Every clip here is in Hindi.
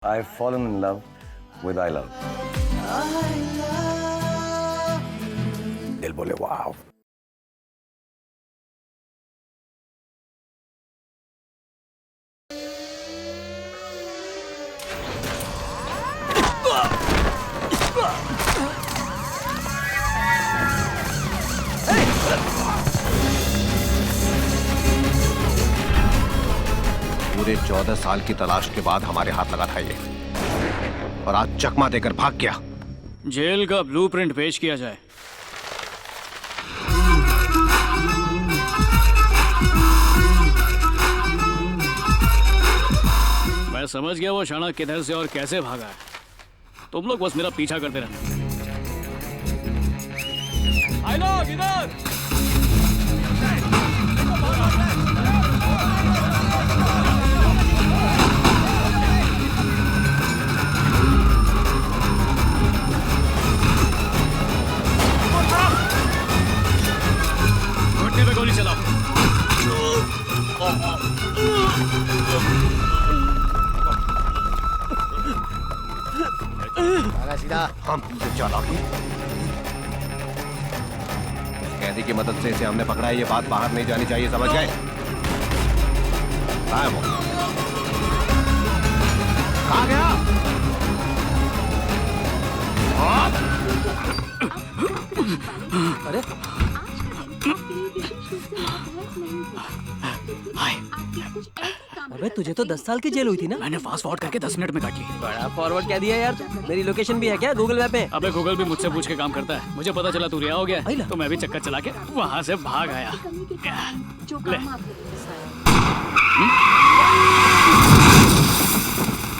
I've fallen in love with I love. दिल बोले वाव. पूरे 14 साल की तलाश के बाद हमारे हाथ लगा था ये, और आज चकमा देकर भाग गया। जेल का ब्लूप्रिंट पेश किया जाए। मैं समझ गया वो शाना किधर से और कैसे भागा है। तुम लोग बस मेरा पीछा करते रहना। आई लोग इधर। घुटने पे गोली चलाओ। सीधा हम चला। कैदी की मदद से इसे हमने पकड़ा है, ये बात बाहर नहीं जानी चाहिए, समझ गए? कहाँ है वो? कहाँ गया? अरे अबे तुझे तो 10 साल की जेल हुई थी ना? मैंने फास्ट फॉरवर्ड करके 10 मिनट में काट ली। बड़ा फॉरवर्ड क्या दिया यार? मेरी लोकेशन भी है क्या गूगल मैप में? अबे गूगल भी मुझसे पूछ के काम करता है। मुझे पता चला तू रिहा हो गया आइला। तो मैं भी चक्कर चला के वहाँ से भाग आया। ले।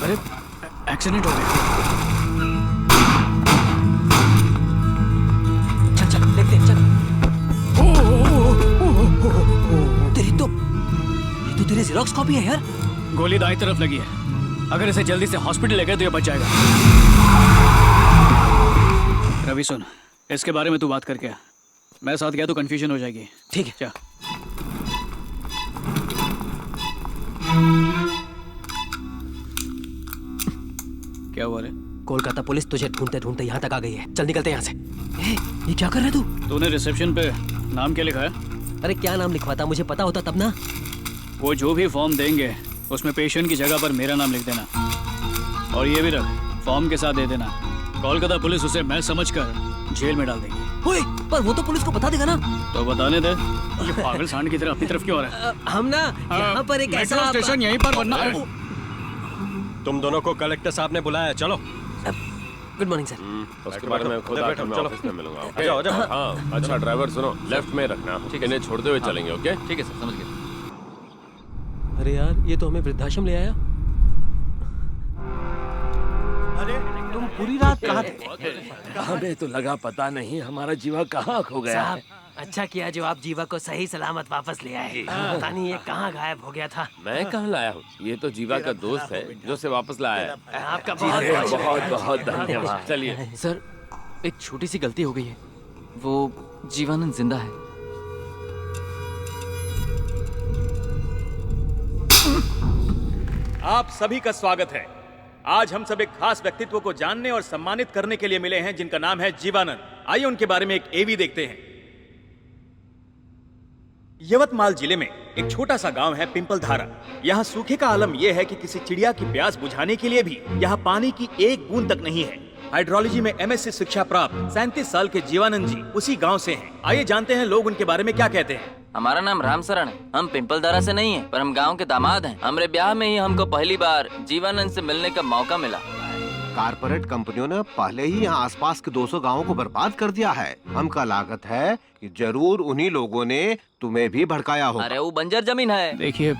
अरे एक्सीडेंट हो गया। चल चल देखते हैं, चल। तेरी तो ये तो तेरी जेरोक्स कॉपी है यार। गोली दाईं तरफ लगी है। अगर इसे जल्दी से हॉस्पिटल ले गए तो ये बच जाएगा। रवि सुन, इसके बारे में तू बात करके आ। मैं साथ गया तो कंफ्यूजन हो जाएगी। ठीक है। जा। क्या हुआ रे? कोलकाता पुलिस तुझे ढूंढते ढूंढते यहाँ तक आ गई है। चल निकलते हैं यहाँ से। ये क्या कर रहे तू? तूने रिसेप्शन पे नाम क्या लिखा है? अरे क्या नाम लिखवाता, मुझे पता होता तब ना। वो जो भी फॉर्म देंगे उसमें पेशेंट की जगह पर मेरा नाम लिख देना, और ये भी रख, फॉर्म के साथ दे देना। कोलकाता पुलिस उसे मैं समझकर जेल में डाल देगी। ओए, पर वो तो पुलिस को बता देगा ना। तो बताने दे। ये पागल सांड की तरह अपनी तरफ क्यों आ रहा है? हम ना यहाँ पर एक ऐसा मेट्रो स्टेशन यहीं पर बनना है। तुम दोनों को कलेक्टर साहब ने बुलाया, चलो। Good morning sir. उसके बारे में खुद आकर मैं ऑफिस में मिलूंगा। ओके? जाओ जाओ। हाँ, अच्छा ड्राइवर सुनो, लेफ्ट में रखना, इन्हें छोड़ते हुए चलेंगे। ओके? ठीक है सर, समझ गया। अरे यार, ये तो हमें वृद्धाश्रम ले आया। तुम पूरी रात कहाँ थे? हमें तो लगा पता नहीं हमारा जीवा कहाँ खो गया है। अच्छा किया जो आप जीवा को सही सलामत वापस ले आए। पता नहीं ये कहाँ गायब हो गया था। मैं कहाँ लाया हूँ? ये तो जीवा का दोस्त है जो उसे वापस लाया है। आपका बहुत बहुत बहुत धन्यवाद। चलिए। सर, एक छोटी सी गलती हो गई है। वो जीवानंद जिंदा है। आप सभी का स्वागत है। आज हम सब एक खास व्यक्तित्व को जानने और सम्मानित करने के लिए मिले हैं जिनका नाम है जीवानंद। आइए उनके बारे में एक एवी देखते हैं। यवतमाल जिले में एक छोटा सा गांव है पिंपलधारा। यहाँ सूखे का आलम यह है कि किसी चिड़िया की प्यास बुझाने के लिए भी यहाँ पानी की एक बूंद तक नहीं है। हाइड्रोलॉजी में MSc शिक्षा प्राप्त 37 साल के जीवानंद जी उसी गांव से हैं। आइए जानते हैं लोग उनके बारे में क्या कहते हैं। हमारा नाम रामशरण है। हम पिंपलदारा से नहीं है, पर हम गांव के दामाद हैं। हमारे ब्याह में ही हमको पहली बार जीवानंद से मिलने का मौका मिला। कारपोरेट कंपनियों ने पहले ही यहाँ आसपास के 200 गांवों को बर्बाद कर दिया है। हमका लागत है कि जरूर उन्हीं लोगों ने तुम्हें भी भड़काया हो। अरे वो बंजर जमीन है। देखिए,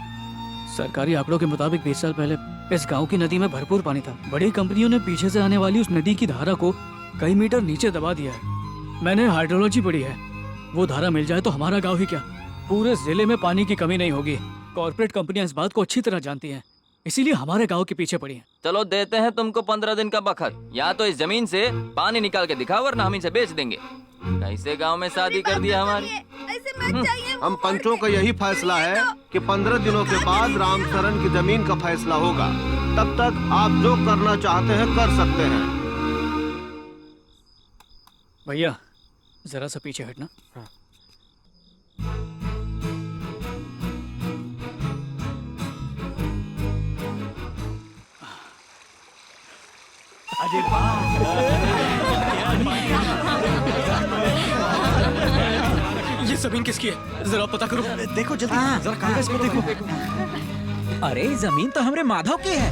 सरकारी आंकड़ों के मुताबिक 20 साल पहले इस गांव की नदी में भरपूर पानी था। बड़ी कंपनियों ने पीछे से आने वाली उस नदी की धारा को कई मीटर नीचे दबा दिया है। मैंने हाइड्रोलॉजी पढ़ी है। वो धारा मिल जाए तो हमारा गांव ही क्या, पूरे जिले में पानी की कमी नहीं होगी। कॉर्पोरेट कंपनियां इस बात को अच्छी तरह जानती हैं, इसीलिए हमारे गांव के पीछे पड़ी हैं। चलो देते हैं तुमको 15 दिन का बखत। या तो इस जमीन से पानी निकाल के दिखाओ, वरना हम इसे बेच देंगे। कैसे गांव में शादी कर दिया हमारी। हम पंचों का यही फैसला है कि 15 दिनों के बाद रामशरण की जमीन का फैसला होगा। तब तक आप जो करना चाहते हैं कर सकते हैं। भैया जरा सा पीछे हटना। ये जमीन किसकी है? जरा पता करो। देखो जल्दी, जरा कागज में देखो। अरे जमीन तो हमरे माधव की है।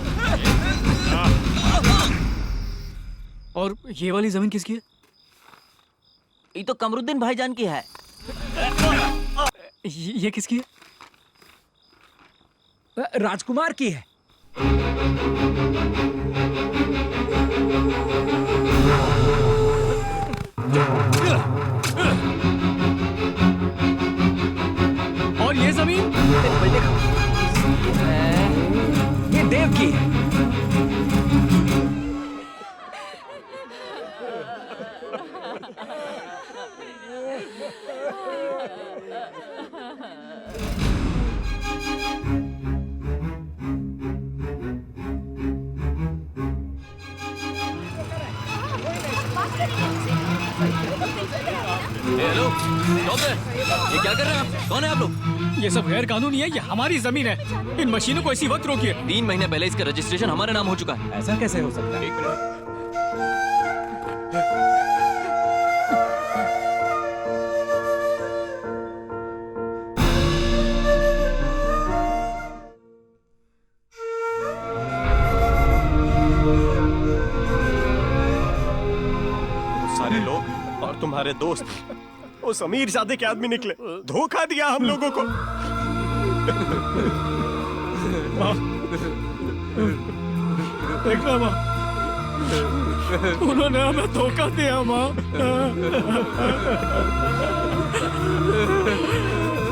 और ये वाली जमीन किसकी है? ये तो कमरुद्दीन भाईजान की है। ये किसकी है? राजकुमार की है। और ये जमीन? ये देव की है। हेलो, कौन है? ये क्या कर रहे हैं आप? कौन है आप लोग? ये सब गैर कानूनी है, ये हमारी जमीन है। इन मशीनों को इसी वक्त रोकिए। 3 महीने पहले इसका रजिस्ट्रेशन हमारे नाम हो चुका है। ऐसा कैसे हो सकता है? 1 मिनट। सारे लोग और तुम्हारे दोस्त उस अमीर जादे के आदमी निकले। धोखा दिया हम लोगों को। देखना माँ, उन्होंने हमें धोखा दिया माँ।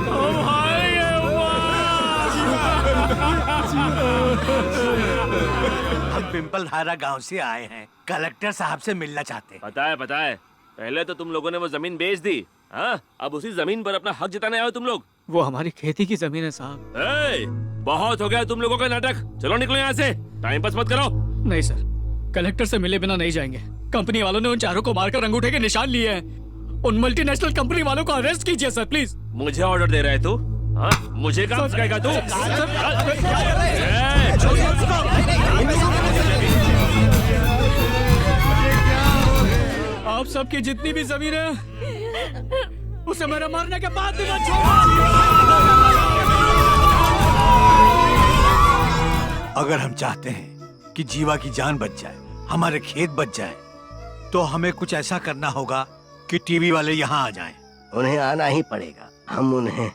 हम हारेंगे हम पिंपल धारा गांव से आए हैं, कलेक्टर साहब से मिलना चाहते हैं। पता है। पहले तो तुम लोगों ने वो जमीन बेच दी, हाँ? अब उसी जमीन पर अपना हक जताने आए हो तुम लोग। वो हमारी खेती की जमीन है साहब। बहुत हो गया तुम लोगों का नाटक। चलो निकलो यहाँ से, टाइम पास मत करो। नहीं सर, कलेक्टर से मिले बिना नहीं जाएंगे। कंपनी वालों ने उन चारों को मारकर अंगूठे के निशान लिए हैं। उन मल्टीनेशनल कंपनी वालों को अरेस्ट कीजिए सर प्लीज। मुझे ऑर्डर दे रहा है तू? हाँ? मुझे काम सिखाएगा तू? आप सबकी जितनी भी जमीन है उसे मेरे मरने के बाद देना। अगर हम चाहते हैं कि जीवा की जान बच जाए, हमारे खेत बच जाए, तो हमें कुछ ऐसा करना होगा कि टीवी वाले यहाँ आ जाएं। उन्हें आना ही पड़ेगा। हम उन्हें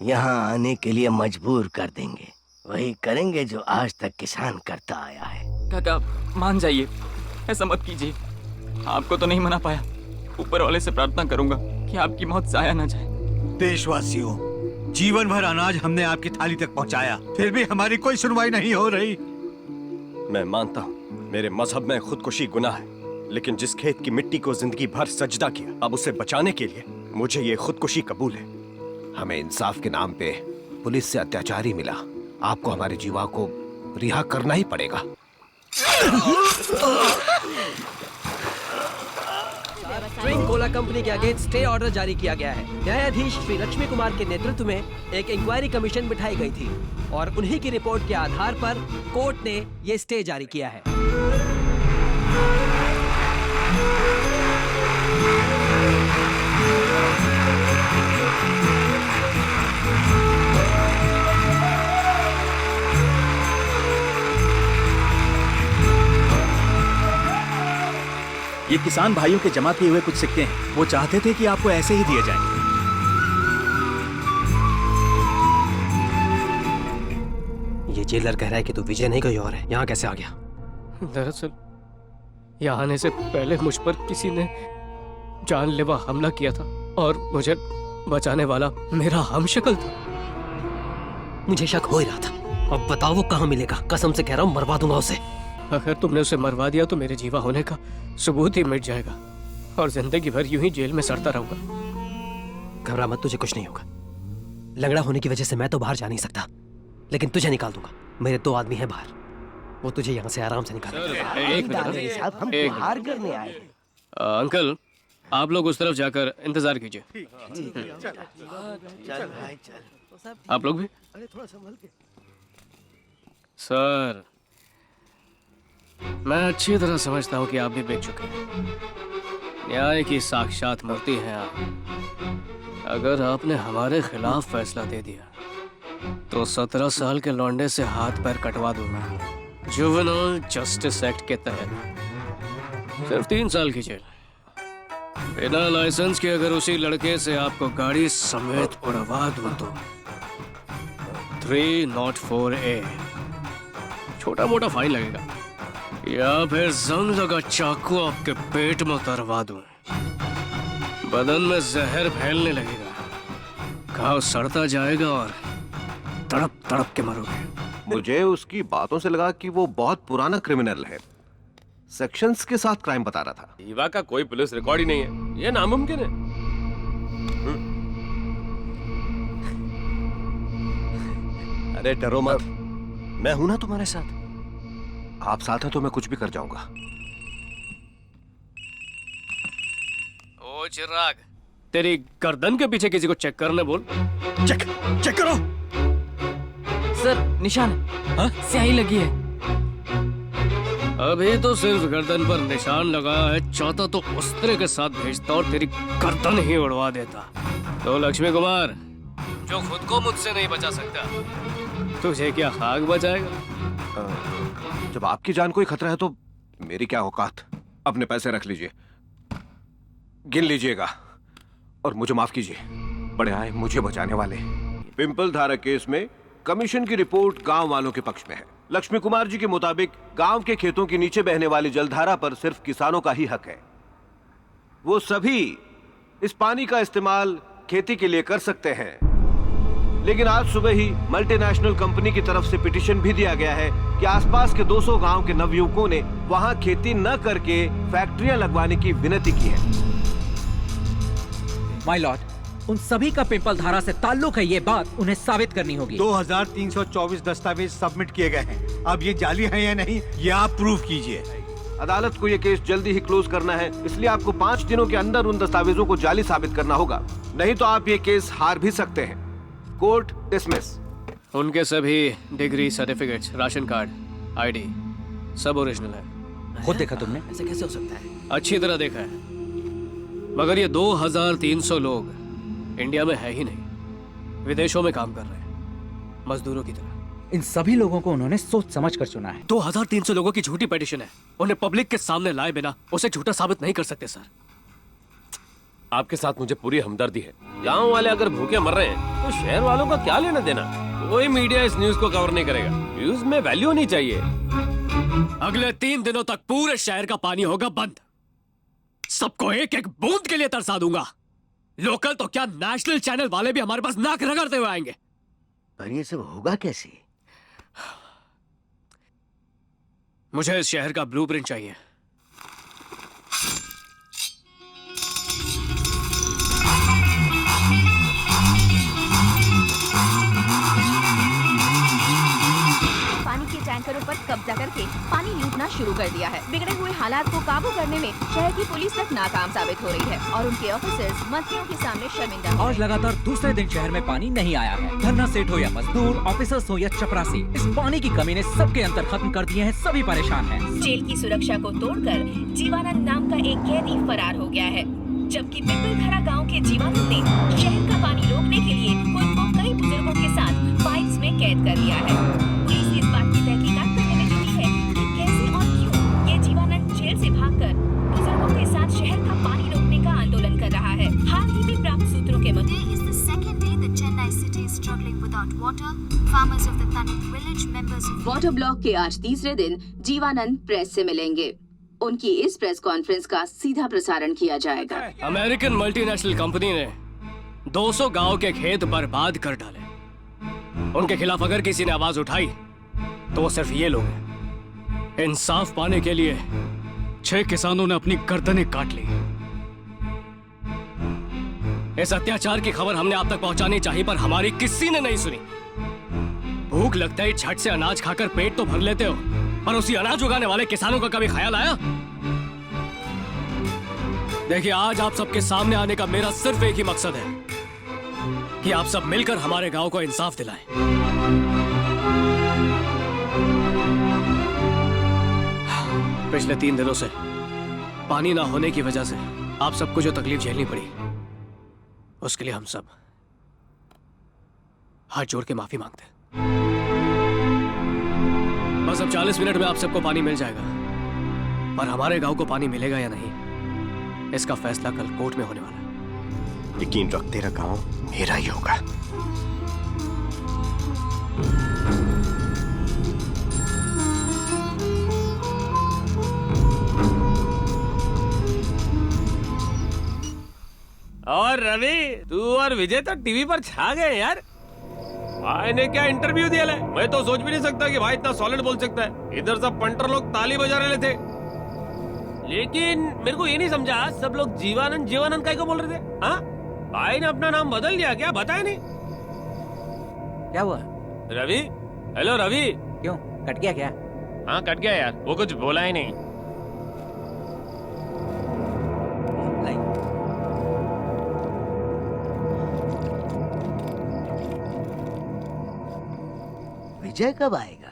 यहाँ आने के लिए मजबूर कर देंगे। वही करेंगे जो आज तक किसान करता आया है। काका मान जाइए, ऐसा मत कीजिए। आपको तो नहीं मना पाया, ऊपर वाले से प्रार्थना करूंगा कि आपकी मौत जाया ना जाए। देशवासियों, जीवन भर अनाज हमने आपकी थाली तक पहुंचाया, फिर भी हमारी कोई सुनवाई नहीं हो रही। मैं मानता हूँ मेरे मजहब में खुदकुशी गुनाह है, लेकिन जिस खेत की मिट्टी को जिंदगी भर सजदा किया, अब उसे बचाने के लिए मुझे ये खुदकुशी कबूल है। हमें इंसाफ के नाम पे पुलिस से अत्याचारी मिला। आपको हमारे जीवा को रिहा करना ही पड़ेगा। ट्रेन कोला कंपनी के अगेंस्ट स्टे ऑर्डर जारी किया गया है। न्यायाधीश श्री लक्ष्मी कुमार के नेतृत्व में एक इंक्वायरी कमीशन बिठाई गई थी और उन्हीं की रिपोर्ट के आधार पर कोर्ट ने ये स्टे जारी किया है। ये किसान भाइयों के जमा किए हुए कुछ सिक्के हैं। वो चाहते थे कि आपको ऐसे ही दिए जाएं। ये जेलर कह रहा है कि तू विजय नहीं कोई और है। यहाँ कैसे आ गया? दरअसल यहाँ आने से पहले मुझ पर किसी ने जानलेवा हमला किया था और मुझे बचाने वाला मेरा हमशक्ल था। मुझे शक हो ही रहा था। अब बताओ वो कहाँ मिलेगा? कसम से कह रहा हूँ मरवा दूंगा उसे। अगर तुमने उसे मरवा दिया तो मेरे जीवा होने का सबूत ही मिट जाएगा और जिंदगी भर यूं ही जेल में सड़ता रहूंगा। घबरा मत, तुझे कुछ नहीं होगा। लंगड़ा होने की वजह से मैं तो बाहर जा नहीं सकता, लेकिन तुझे निकाल दूंगा। मेरे 2 आदमी हैं बाहर। वो तुझे यहाँ से आराम से निकाल एक दादाजी साहब हम एक हार करने आए हैं। अंकल आप लोग उस तरफ जाकर इंतजार कीजिए। चल भाई चल। आप लोग भी। अरे थोड़ा संभल के। सर मैं अच्छी तरह समझता हूँ कि आप भी बिक चुके हैं। न्याय की साक्षात मूर्ति हैं आप। अगर आपने हमारे खिलाफ फैसला दे दिया तो 17 साल के लौंडे से हाथ पैर कटवा दूंगा जुवेनाइल जस्टिस एक्ट के तहत। सिर्फ 3 साल की जेल। बिना लाइसेंस के अगर उसी लड़के से आपको गाड़ी समेत उड़वा दूं तो 304A छोटा मोटा फाइन लगेगा, या फिर जंग लगा चाकू आपके पेट में उतरवा दूं। बदन में जहर फैलने लगेगा, घाव सड़ता जाएगा और तड़प तड़प के मरोगे। मुझे उसकी बातों से लगा कि वो बहुत पुराना क्रिमिनल है, सेक्शंस के साथ क्राइम बता रहा था। जीवा का कोई पुलिस रिकॉर्ड ही नहीं है, ये नामुमकिन है। अरे डरो मत, मैं हूं ना तुम्हारे साथ। आप साथ हैं तो मैं कुछ भी कर जाऊंगा। ओ चिराग, तेरी गर्दन के पीछे किसी को चेक करने बोल। चेक करो। सर निशान है। हाँ? स्याही लगी है। अभी तो सिर्फ गर्दन पर निशान लगा है, चाहता तो उस्त्रे के साथ भेजता और तेरी गर्दन ही उड़वा देता। तो लक्ष्मी कुमार, जो खुद को मुझसे नहीं बचा सकता, तुझे क्या खाक बचाएगा? जब आपकी जान को ही खतरा है तो मेरी क्या औकात। अपने पैसे रख लीजिए, गिन लीजिएगा और मुझे माफ कीजिए। बड़े आए मुझे बचाने वाले। पिंपल धारा केस में कमीशन की रिपोर्ट गांव वालों के पक्ष में है। लक्ष्मी कुमार जी के मुताबिक गांव के खेतों के नीचे बहने वाली जलधारा पर सिर्फ किसानों का ही हक है। वो सभी इस पानी का इस्तेमाल खेती के लिए कर सकते हैं, लेकिन आज सुबह ही मल्टीनेशनल कंपनी की तरफ से पिटीशन भी दिया गया है कि आसपास के 200 गांव के नवयुवकों ने वहां खेती न करके फैक्ट्रियां लगवाने की विनती की है। माय लॉर्ड, उन सभी का पिंपल धारा से ताल्लुक है, ये बात उन्हें साबित करनी होगी। 2324 दस्तावेज सबमिट किए गए हैं। अब ये जाली है या नहीं, ये आप प्रूव कीजिए। अदालत को ये केस जल्दी ही क्लोज करना है, इसलिए आपको 5 दिनों के अंदर उन दस्तावेजों को जाली साबित करना होगा, नहीं तो आप ये केस हार भी सकते हैं। Court dismiss. उनके सभी degree, certificates, ration card, ID सब ओरिजिनल है। खुद देखा तुमने? ऐसे कैसे हो सकता है? अच्छी तरह देखा है, मगर ये 2300 लोग इंडिया में है ही नहीं, विदेशों में काम कर रहे हैं मजदूरों की तरह। इन सभी लोगों को उन्होंने सोच समझ कर चुना है। 2300 लोगों की झूठी पिटीशन है, उन्हें पब्लिक के सामने लाए बिना उसे झूठा साबित नहीं कर सकते सर। आपके साथ मुझे पूरी हमदर्दी है। गांव वाले अगर भूखे मर रहे हैं तो शहर वालों का क्या लेना देना? कोई मीडिया इस न्यूज को कवर नहीं करेगा, न्यूज में वैल्यू होनी चाहिए। अगले 3 दिनों तक पूरे शहर का पानी होगा बंद। सबको एक एक बूंद के लिए तरसा दूंगा। लोकल तो क्या, नेशनल चैनल वाले भी हमारे पास नाक रगड़ते हुए आएंगे। पर ये सब होगा कैसे? मुझे इस शहर का ब्लूप्रिंट चाहिए। पानी के टैंकरों पर कब्जा करके पानी लूटना शुरू कर दिया है। बिगड़े हुए हालात को काबू करने में शहर की पुलिस तक नाकाम साबित हो रही है और उनके ऑफिसर्स मंत्रियों के सामने शर्मिंदा हैं। आज लगातार दूसरे दिन शहर में पानी नहीं आया है। धरना सेठ हो या मजदूर, ऑफिसर्स हो या चपरासी, इस पानी की कमी ने सबके अंतर खत्म कर दिए हैं। सभी परेशान हैं। जेल की सुरक्षा को तोड़कर जीवानंद नाम का एक कैदी फरार हो गया है, जबकि पिंपलधारा गांव के जीवानंद ने शहर का पानी रोकने के लिए खुद को कई बुजुर्गों के साथ पाइप्स में कैद कर लिया है। पुलिस इस बात की तहकीकात करने में जुटी है कि कैसे और क्यों ये जीवानंद जेल से भागकर बुजुर्गों के साथ शहर का पानी रोकने का आंदोलन कर रहा है। हाल ही में प्राप्त सूत्रों के मुताबिक वाटर ब्लॉक के आज तीसरे दिन जीवानंद प्रेस से मिलेंगे। उनकी इस प्रेस कॉन्फ्रेंस का सीधा प्रसारण किया जाएगा। अमेरिकन मल्टीनेशनल कंपनी ने 200 गांव के खेत बर्बाद कर डाले। उनके खिलाफ अगर किसी ने आवाज उठाई तो वो सिर्फ ये लोग हैं। इंसाफ पाने के लिए 6 किसानों ने अपनी गर्दनें काट ली। इस अत्याचार की खबर हमने आप तक पहुंचानी चाहिए, पर हमारी किसी ने नहीं सुनी। भूख लगता ही झट से अनाज खाकर पेट तो भर लेते हो, पर उसी अनाज उगाने वाले किसानों का कभी ख्याल आया? देखिए, आज आप सबके सामने आने का मेरा सिर्फ एक ही मकसद है कि आप सब मिलकर हमारे गांव को इंसाफ दिलाएं। पिछले 3 दिनों से पानी ना होने की वजह से आप सबको जो तकलीफ झेलनी पड़ी, उसके लिए हम सब हाथ जोड़ के माफी मांगते हैं। बस अब 40 मिनट में आप सबको पानी मिल जाएगा, पर हमारे गांव को पानी मिलेगा या नहीं, इसका फैसला कल कोर्ट में होने वाला है। यकीन रख, तेरा गांव मेरा ही होगा। और रवि, तू और विजय तो टीवी पर छा गए यार। भाई ने क्या इंटरव्यू दिया है, मैं तो सोच भी नहीं सकता कि भाई इतना सॉलिड बोल सकता है। इधर सब पंटर लोग ताली बजा रहे थे, लेकिन मेरे को ये नहीं समझा, सब लोग जीवानंद जीवानंद काय को बोल रहे थे। हाँ, भाई ने अपना नाम बदल लिया क्या? बताया नहीं क्या हुआ? रवि, हेलो रवि। क्यों, कट गया क्या? हाँ कट गया यार, वो कुछ बोला ही नहीं। विजय कब आएगा?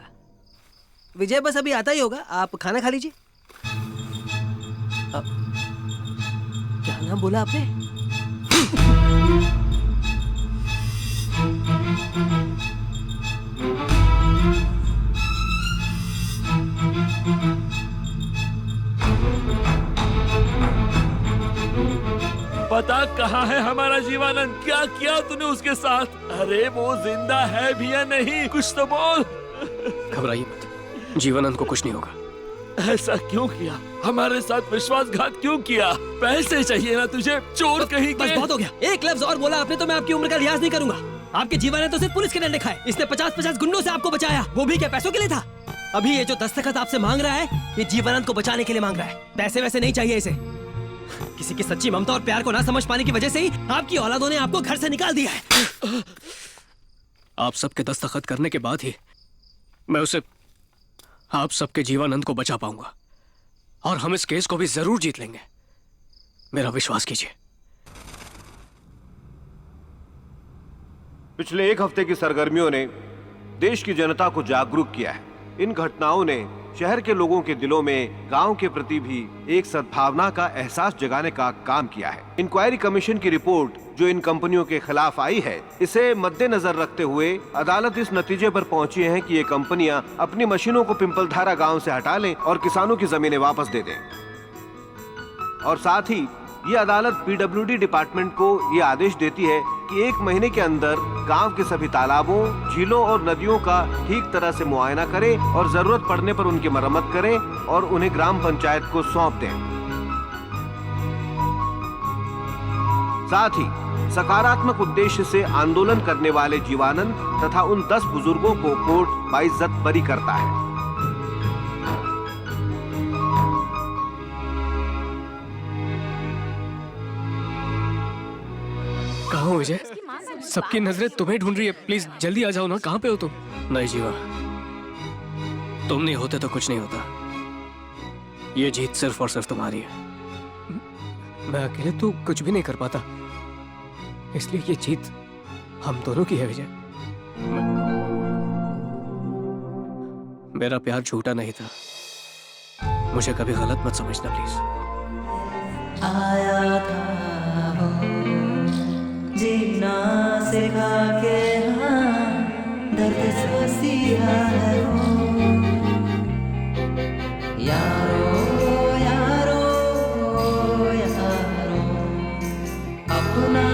विजय बस अभी आता ही होगा, आप खाना खा लीजिए। क्या नाम बोला आपने? पता कहाँ है हमारा जीवानंद? क्या किया तूने उसके साथ? अरे वो जिंदा है भी या नहीं, कुछ तो बोल। घबराइए मत, जीवानंद को कुछ नहीं होगा। ऐसा क्यों किया? हमारे साथ विश्वासघात क्यों किया? पैसे चाहिए ना तुझे, चोर कहीं बस के। बहुत हो गया, एक लफ्ज और बोला आपने तो मैं आपकी उम्र का लिहाज नहीं करूंगा। आपके जीवानंद तो सिर्फ पुलिस के डंडे खाए, इसने 50-50 गुंडों से आपको बचाया, वो भी क्या पैसों के लिए था? अभी ये जो दस्तखत आपसे मांग रहा है, ये जीवानंद को बचाने के लिए मांग रहा है। पैसे वैसे नहीं चाहिए इसे। किसी की सच्ची ममता और प्यार को ना समझ पाने की वजह से ही आपकी औलादों ने आपको घर से निकाल दिया है। आप सबके दस्तखत करने के बाद ही मैं उसे, आप सबके जीवानंद को बचा पाऊंगा, और हम इस केस को भी जरूर जीत लेंगे, मेरा विश्वास कीजिए। पिछले 1 हफ्ते की सरगर्मियों ने देश की जनता को जागरूक किया है। इन घटनाओं ने शहर के लोगों के दिलों में गांव के प्रति भी एक सद्भावना का एहसास जगाने का काम किया है। इंक्वायरी कमीशन की रिपोर्ट जो इन कंपनियों के खिलाफ आई है, इसे मद्देनजर रखते हुए अदालत इस नतीजे पर पहुंची है कि ये कंपनियां अपनी मशीनों को पिंपलधारा गांव से हटा लें और किसानों की जमीनें वापस दे दें। और साथ ही ये अदालत पीडब्ल्यूडी डिपार्टमेंट को ये आदेश देती है कि 1 महीने के अंदर गांव के सभी तालाबों, झीलों और नदियों का ठीक तरह से मुआयना करे और जरूरत पड़ने पर उनकी मरम्मत करें और उन्हें ग्राम पंचायत को सौंप दें। साथ ही सकारात्मक उद्देश्य से आंदोलन करने वाले जीवानंद तथा उन 10 बुजुर्गों को कोर्ट बाइज्जत बरी करता है। कहाँ हो विजय? सबकी नजरें तुम्हें ढूंढ रही है, प्लीज जल्दी आ जाओ ना। कहाँ पे हो तुम? नहीं जीवा, तुम नहीं होते तो कुछ नहीं होता। ये जीत सिर्फ और सिर्फ तुम्हारी है। मैं अकेले तो कुछ भी नहीं कर पाता, इसलिए ये जीत हम दोनों की है विजय। मेरा प्यार झूठा नहीं था, मुझे कभी गलत मत समझना प्लीज। आया था जीना सिखा के, हाँ दर्द से सिया है वो। यारो यारो यारो अपना